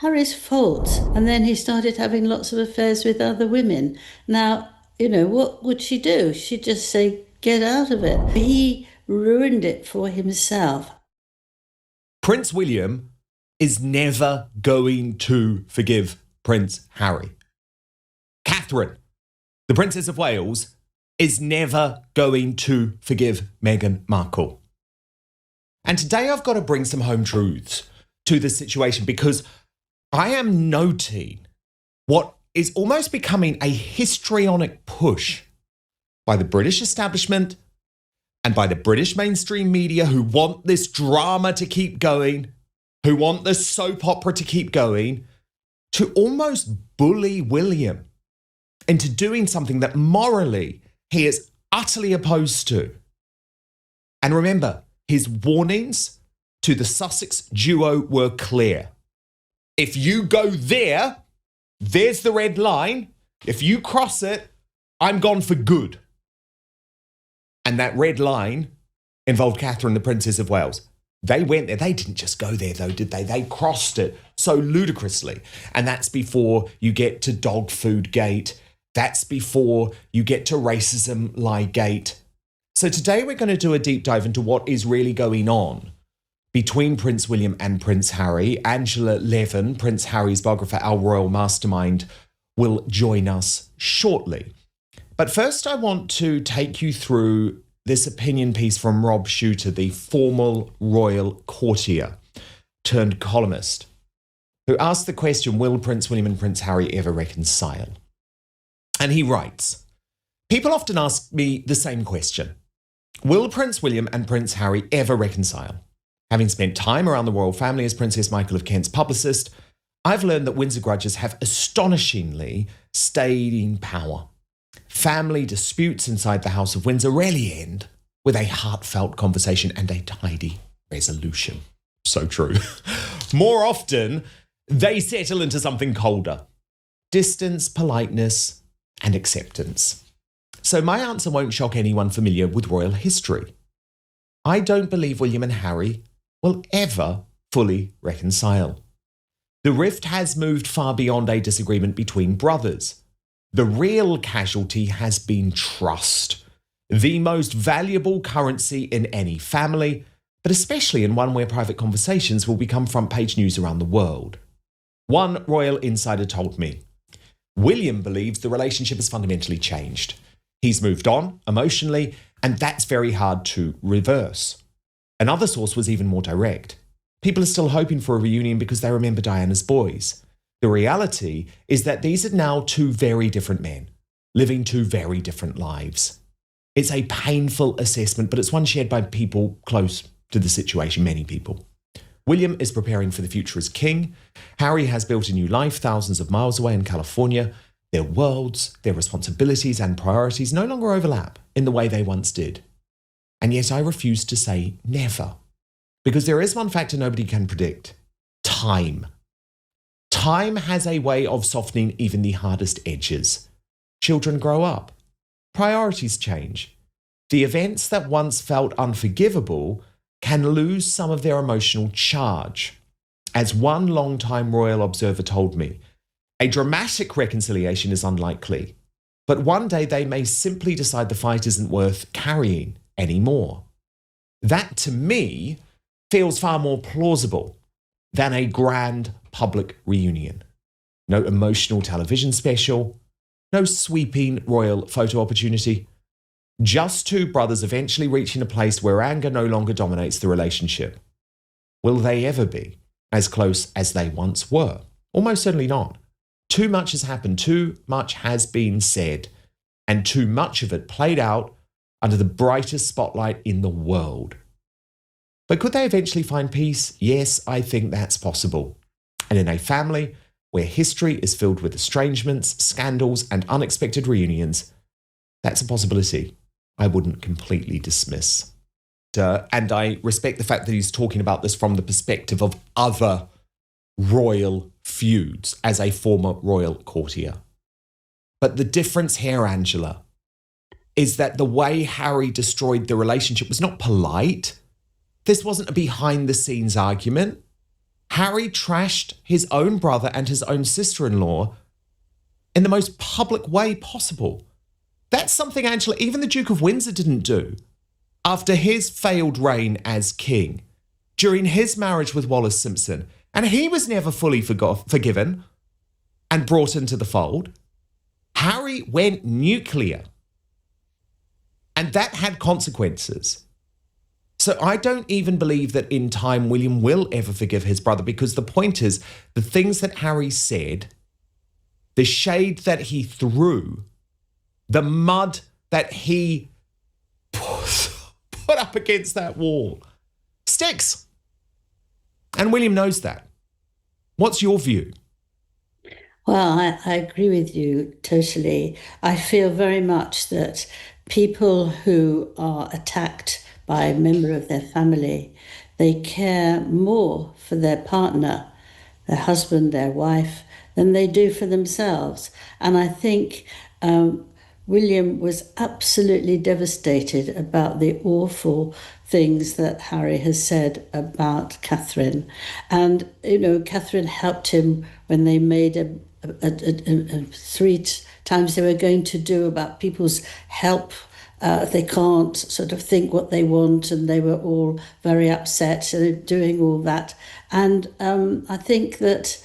Harry's fault. And then he started having lots of affairs with other women. Now, what would she do? She'd just say, get out of it. He ruined it for himself. Prince William is never going to forgive Prince Harry. Catherine, the Princess of Wales, is never going to forgive Meghan Markle. And today I've got to bring some home truths to this situation because I am noting what is almost becoming a histrionic push by the British establishment and by the British mainstream media who want this drama to keep going, who want this soap opera to keep going, to almost bully William into doing something that morally he is utterly opposed to. And remember, his warnings to the Sussex duo were clear. If you go there, there's the red line. If you cross it, I'm gone for good. And that red line involved Catherine, the Princess of Wales. They went there. They didn't just go there, though, did they? They crossed it so ludicrously. And that's before you get to dog food gate. That's before you get to racism lie gate. So today we're going to do a deep dive into what is really going on between Prince William and Prince Harry. Angela Levin, Prince Harry's biographer, our royal mastermind, will join us shortly. But first, I want to take you through this opinion piece from Rob Shooter, the former royal courtier turned columnist, who asked the question, will Prince William and Prince Harry ever reconcile? And he writes, people often ask me the same question. Will Prince William and Prince Harry ever reconcile? Having spent time around the royal family as Princess Michael of Kent's publicist, I've learned that Windsor grudges have astonishingly stayed in power. Family disputes inside the House of Windsor rarely end with a heartfelt conversation and a tidy resolution. So true. More often, they settle into something colder. Distance, politeness, and acceptance. So my answer won't shock anyone familiar with royal history. I don't believe William and Harry will ever fully reconcile. The rift has moved far beyond a disagreement between brothers. The real casualty has been trust, the most valuable currency in any family, but especially in one where private conversations will become front page news around the world. One royal insider told me, William believes the relationship has fundamentally changed. He's moved on emotionally, and that's very hard to reverse. Another source was even more direct. People are still hoping for a reunion because they remember Diana's boys. The reality is that these are now two very different men, living two very different lives. It's a painful assessment, but it's one shared by people close to the situation, many people. William is preparing for the future as king. Harry has built a new life thousands of miles away in California. Their worlds, their responsibilities and priorities no longer overlap in the way they once did. And yet I refuse to say never. Because there is one factor nobody can predict. Time. Time has a way of softening even the hardest edges. Children grow up. Priorities change. The events that once felt unforgivable can lose some of their emotional charge. As one long-time royal observer told me, a dramatic reconciliation is unlikely, but one day they may simply decide the fight isn't worth carrying anymore. That, to me, feels far more plausible than a grand public reunion. No emotional television special, no sweeping royal photo opportunity. Just two brothers eventually reaching a place where anger no longer dominates the relationship. Will they ever be as close as they once were? Almost certainly not. Too much has happened, too much has been said, and too much of it played out under the brightest spotlight in the world. But could they eventually find peace? Yes, I think that's possible. And in a family where history is filled with estrangements, scandals, and unexpected reunions, that's a possibility I wouldn't completely dismiss. And I respect the fact that he's talking about this from the perspective of other royal feuds as a former royal courtier. But the difference here, Angela, is that the way Harry destroyed the relationship was not polite. This wasn't a behind-the-scenes argument. Harry trashed his own brother and his own sister-in-law in the most public way possible. That's something, Angela, even the Duke of Windsor didn't do after his failed reign as king, during his marriage with Wallis Simpson. And he was never fully forgiven and brought into the fold. Harry went nuclear. And that had consequences. So I don't even believe that in time William will ever forgive his brother, because the point is, the things that Harry said, the shade that he threw, the mud that he put up against that wall sticks. And William knows that. What's your view? Well, I agree with you totally. I feel very much that people who are attacked by a member of their family, they care more for their partner, their husband, their wife, than they do for themselves. And I think William was absolutely devastated about the awful things that Harry has said about Catherine. And, Catherine helped him when they made three times they were going to do about people's help. They can't sort of think what they want, and they were all very upset doing all that. And I think that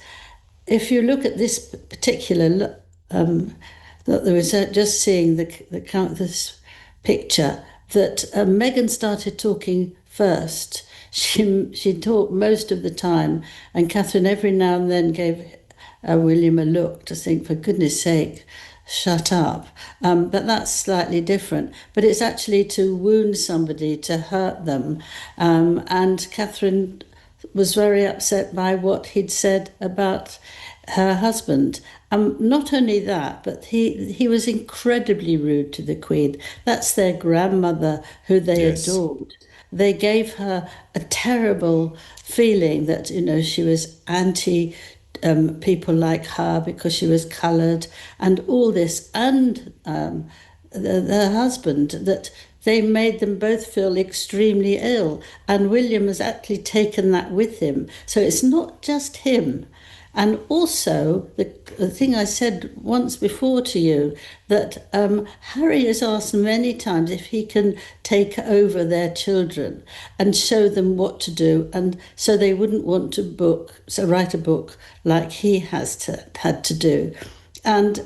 if you look at this particular, that there was just seeing this picture, that Meghan started talking first. She talked most of the time, and Catherine every now and then gave William a look to think, for goodness sake, shut up. But that's slightly different. But it's actually to wound somebody, to hurt them. And Catherine was very upset by what he'd said about her husband. Not only that, but he was incredibly rude to the Queen. That's their grandmother, who they adored. They gave her a terrible feeling that, she was anti people like her because she was coloured and all this, and their husband, that they made them both feel extremely ill, and William has actually taken that with him. So it's not just him. And also, the thing I said once before to you, that Harry has asked many times if he can take over their children and show them what to do, and so they wouldn't want to write a book like he had to do. And,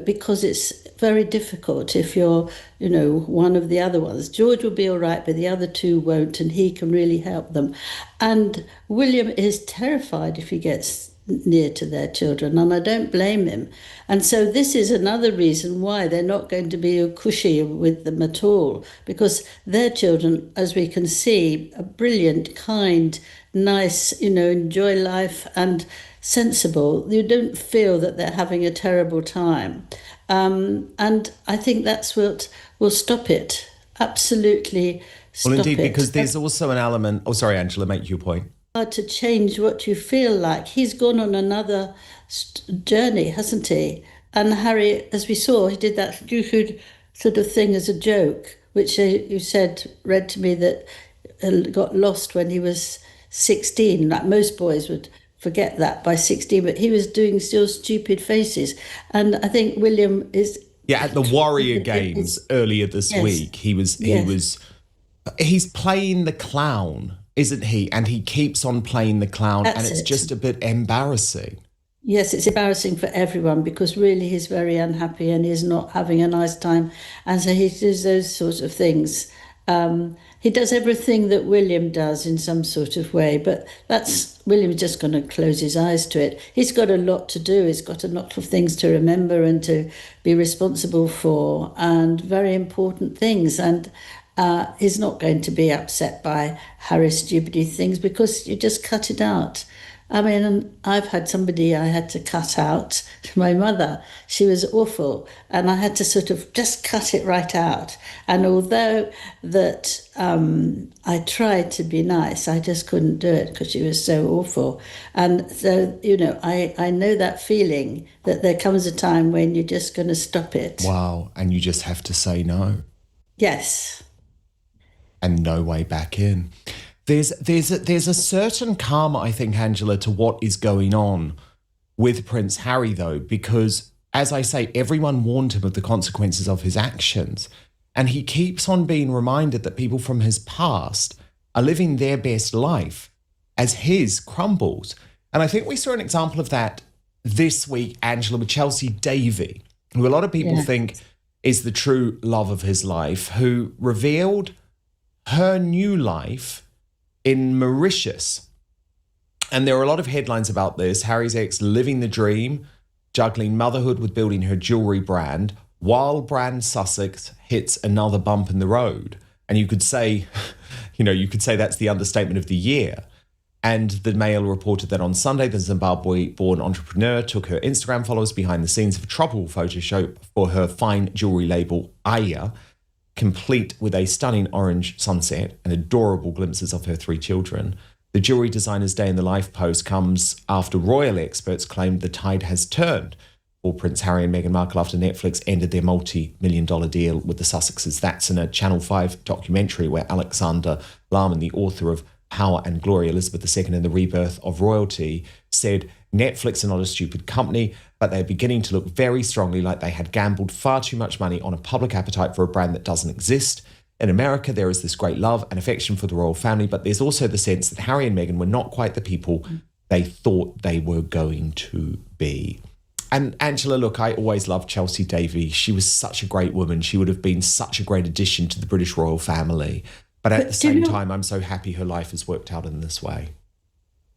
because it's very difficult if you're, one of the other ones. George will be all right, but the other two won't, and he can really help them. And William is terrified if he gets near to their children, and I don't blame him. And so this is another reason why they're not going to be cushy with them at all, because their children, as we can see, are brilliant, kind, nice, enjoy life and sensible. You don't feel that they're having a terrible time. And I think that's what will stop it. Absolutely stop it. Well, indeed, because there's also an element... Oh, sorry, Angela, make your point. Hard to change what you feel like. He's gone on another journey, hasn't he? And Harry, as we saw, he did that stupid sort of thing as a joke, which you read to me that got lost when he was 16. Like most boys would forget that by 16, but he was doing still stupid faces. And I think William is... Yeah, at the Warrior Games earlier this week, he's playing the clown, isn't he? And he keeps on playing the clown, and it's just a bit embarrassing. Yes, it's embarrassing for everyone, because really he's very unhappy and he's not having a nice time. And so he does those sorts of things. He does everything that William does in some sort of way, but William's just going to close his eyes to it. He's got a lot to do. He's got a lot of things to remember and to be responsible for, and very important things. And he's not going to be upset by Harry's stupid things, because you just cut it out. I mean, I've had somebody I had to cut out, my mother. She was awful, and I had to sort of just cut it right out. And although that I tried to be nice, I just couldn't do it because she was so awful. And so, I know that feeling that there comes a time when you're just going to stop it. Wow, and you just have to say no. Yes. And no way back in. There's a certain calm, I think, Angela, to what is going on with Prince Harry, though, because, as I say, everyone warned him of the consequences of his actions. And he keeps on being reminded that people from his past are living their best life as his crumbles. And I think we saw an example of that this week, Angela, with Chelsea Davy, who a lot of people think is the true love of his life, who revealed her new life in Mauritius. And there are a lot of headlines about this. Harry's ex living the dream, juggling motherhood with building her jewellery brand, while brand Sussex hits another bump in the road. And you could say, that's the understatement of the year. And the Mail reported that on Sunday, the Zimbabwe-born entrepreneur took her Instagram followers behind the scenes of a tropical photo shoot for her fine jewellery label, Aya, complete with a stunning orange sunset and adorable glimpses of her 3 children. The jewellery designer's day in the life post comes after royal experts claimed the tide has turned for Prince Harry and Meghan Markle after Netflix ended their multi-million-dollar deal with the Sussexes. That's in a Channel 5 documentary where Alexander Larman, the author of Power and Glory, Elizabeth II and the Rebirth of Royalty, said Netflix are not a stupid company, but they're beginning to look very strongly like they had gambled far too much money on a public appetite for a brand that doesn't exist. In America, there is this great love and affection for the royal family, but there's also the sense that Harry and Meghan were not quite the people they thought they were going to be. And Angela, look, I always loved Chelsea Davy. She was such a great woman. She would have been such a great addition to the British royal family. But at the same time, I'm so happy her life has worked out in this way.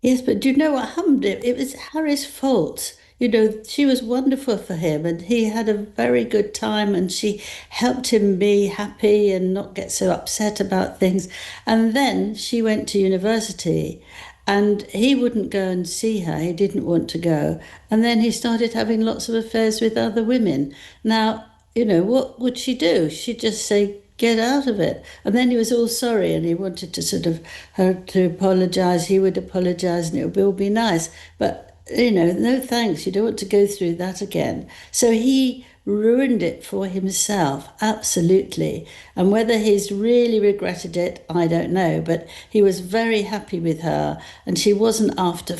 Yes, but do you know what happened? It was Harry's fault. She was wonderful for him and he had a very good time and she helped him be happy and not get so upset about things. And then she went to university and he wouldn't go and see her. He didn't want to go. And then he started having lots of affairs with other women. Now, what would she do? She'd just say, get out of it. And then he was all sorry and he wanted to sort of her to apologise. He would apologise and it would all be nice. But, no thanks. You don't want to go through that again. So he ruined it for himself, absolutely. And whether he's really regretted it, I don't know. But he was very happy with her and she wasn't after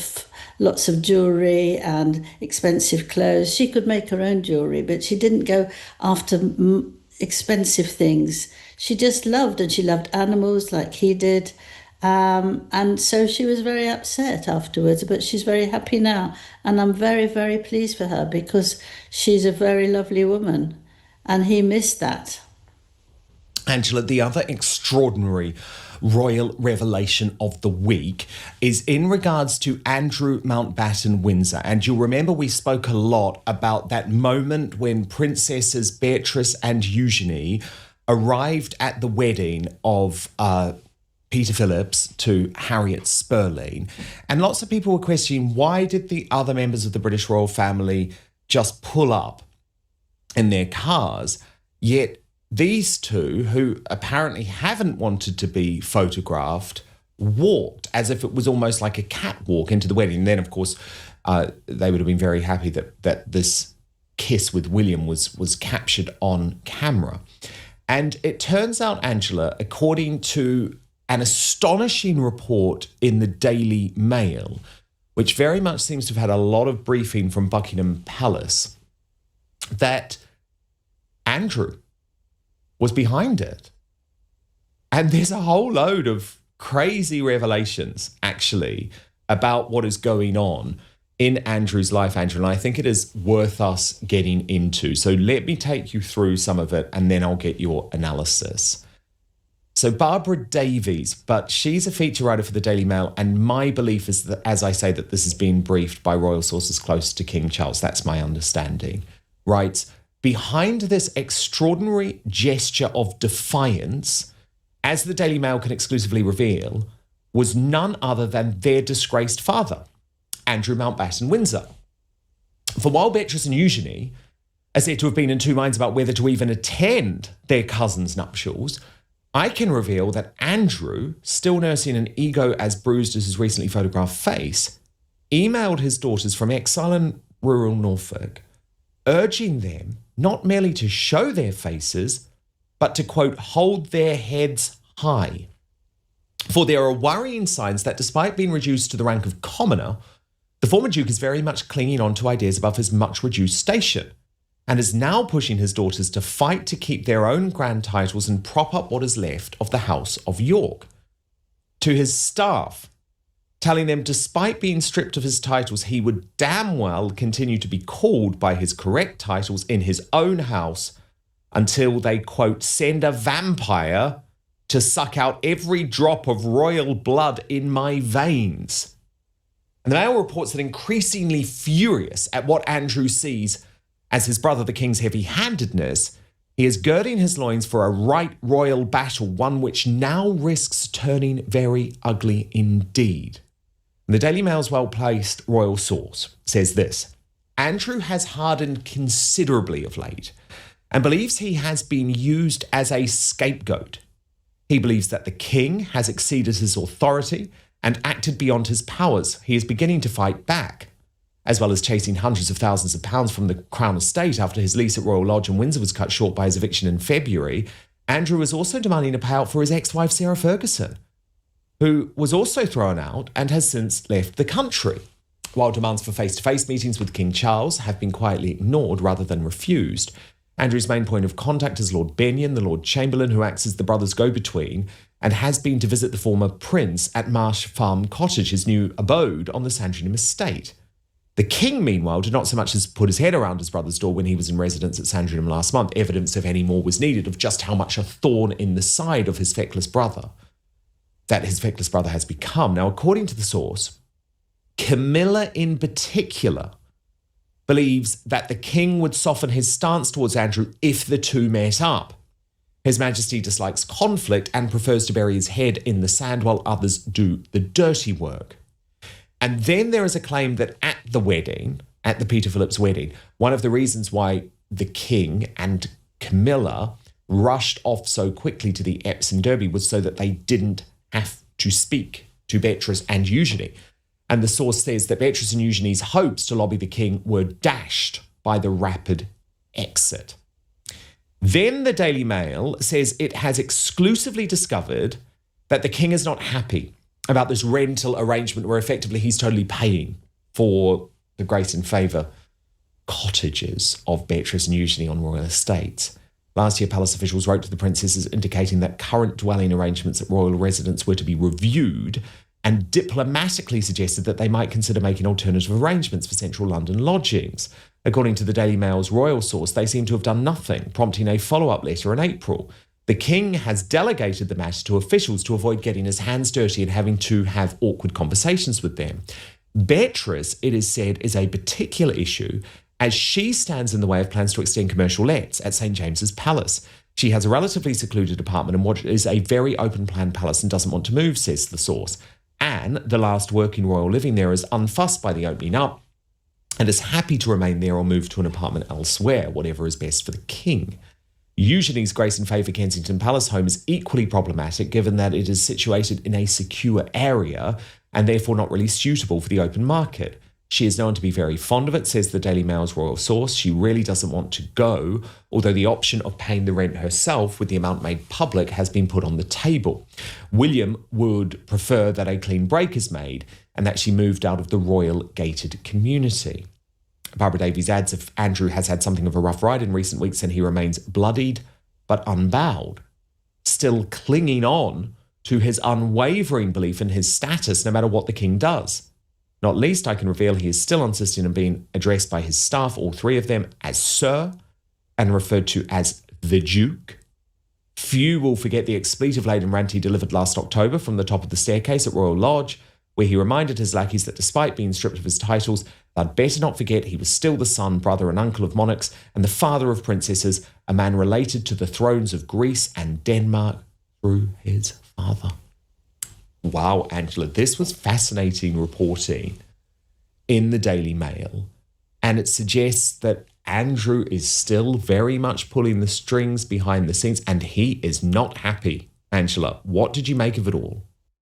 lots of jewellery and expensive clothes. She could make her own jewellery, but she didn't go after expensive things. She just loved, and she loved animals like he did. And so she was very upset afterwards, but she's very happy now. And I'm very, very pleased for her because she's a very lovely woman and he missed that. Angela, the other extraordinary royal revelation of the week is in regards to Andrew Mountbatten Windsor. And you'll remember we spoke a lot about that moment when Princesses Beatrice and Eugenie arrived at the wedding of Peter Phillips to Harriet Spurling. And lots of people were questioning, why did the other members of the British royal family just pull up in their cars, yet these two, who apparently haven't wanted to be photographed, walked as if it was almost like a catwalk into the wedding. And then, of course, they would have been very happy that this kiss with William was captured on camera. And it turns out, Angela, according to an astonishing report in the Daily Mail, which very much seems to have had a lot of briefing from Buckingham Palace, that Andrew was behind it. And there's a whole load of crazy revelations, actually, about what is going on in Andrew's life, Andrew, and I think it is worth us getting into. So let me take you through some of it, and then I'll get your analysis. So Barbara Davies, but she's a feature writer for the Daily Mail, and my belief is that, as I say, that this has been briefed by royal sources close to King Charles. That's my understanding, right? Behind this extraordinary gesture of defiance, as the Daily Mail can exclusively reveal, was none other than their disgraced father, Andrew Mountbatten Windsor. For while Beatrice and Eugenie are said to have been in two minds about whether to even attend their cousin's nuptials, I can reveal that Andrew, still nursing an ego as bruised as his recently photographed face, emailed his daughters from exile in rural Norfolk, urging them not merely to show their faces, but to, quote, hold their heads high. For there are worrying signs that despite being reduced to the rank of commoner, the former Duke is very much clinging on to ideas above his much reduced station, and is now pushing his daughters to fight to keep their own grand titles and prop up what is left of the House of York. To his staff, telling them despite being stripped of his titles, he would damn well continue to be called by his correct titles in his own house until they, quote, send a vampire to suck out every drop of royal blood in my veins. And the Mail reports that increasingly furious at what Andrew sees as his brother the king's heavy-handedness, he is girding his loins for a right royal battle, one which now risks turning very ugly indeed. And the Daily Mail's well-placed royal source says this: Andrew has hardened considerably of late and believes he has been used as a scapegoat. He believes that the king has exceeded his authority and acted beyond his powers. He is beginning to fight back. As well as chasing hundreds of thousands of pounds from the Crown Estate after his lease at Royal Lodge in Windsor was cut short by his eviction in February, Andrew is also demanding a payout for his ex-wife Sarah Ferguson, who was also thrown out and has since left the country. While demands for face-to-face meetings with King Charles have been quietly ignored rather than refused, Andrew's main point of contact is Lord Benyon, the Lord Chamberlain, who acts as the brothers' go-between, and has been to visit the former prince at Marsh Farm Cottage, his new abode on the Sandringham estate. The king, meanwhile, did not so much as put his head around his brother's door when he was in residence at Sandringham last month. Evidence, if any more, was needed of just how much a thorn in the side of his feckless brother has become. Now, according to the source, Camilla in particular believes that the king would soften his stance towards Andrew if the two met up. His Majesty dislikes conflict and prefers to bury his head in the sand while others do the dirty work. And then there is a claim that at the wedding, at the Peter Phillips wedding, one of the reasons why the king and Camilla rushed off so quickly to the Epsom Derby was so that they didn't have to speak to Beatrice and Eugenie. And the source says that Beatrice and Eugenie's hopes to lobby the king were dashed by the rapid exit. Then the Daily Mail says it has exclusively discovered that the king is not happy about this rental arrangement where effectively he's totally paying for the grace and favour cottages of Beatrice and Eugenie on royal estates. Last year, palace officials wrote to the princesses indicating that current dwelling arrangements at royal residence were to be reviewed and diplomatically suggested that they might consider making alternative arrangements for central London lodgings. According to the Daily Mail's royal source, they seem to have done nothing, prompting a follow-up letter in April. The king has delegated the matter to officials to avoid getting his hands dirty and having to have awkward conversations with them. Beatrice, it is said, is a particular issue as she stands in the way of plans to extend commercial lets at St James's Palace. She has a relatively secluded apartment in what is a very open-plan palace and doesn't want to move, says the source. Anne, the last working royal living there, is unfussed by the opening up and is happy to remain there or move to an apartment elsewhere, whatever is best for the king. Eugenie's Grace and Favour Kensington Palace home is equally problematic given that it is situated in a secure area and therefore not really suitable for the open market. She is known to be very fond of it, says the Daily Mail's royal source. She really doesn't want to go, although the option of paying the rent herself with the amount made public has been put on the table. William would prefer that a clean break is made and that she moved out of the royal gated community. Barbara Davies adds if Andrew has had something of a rough ride in recent weeks and he remains bloodied but unbowed, still clinging on to his unwavering belief in his status no matter what the king does. Not least, I can reveal he is still insisting on being addressed by his staff, all three of them, as Sir, and referred to as the Duke. Few will forget the expletive-laden rant he delivered last October from the top of the staircase at Royal Lodge, where he reminded his lackeys that despite being stripped of his titles, they'd better not forget he was still the son, brother and uncle of monarchs and the father of princesses, a man related to the thrones of Greece and Denmark through his father. Wow, Angela, this was fascinating reporting in the Daily Mail, and it suggests that Andrew is still very much pulling the strings behind the scenes, and he is not happy. Angela, what did you make of it all?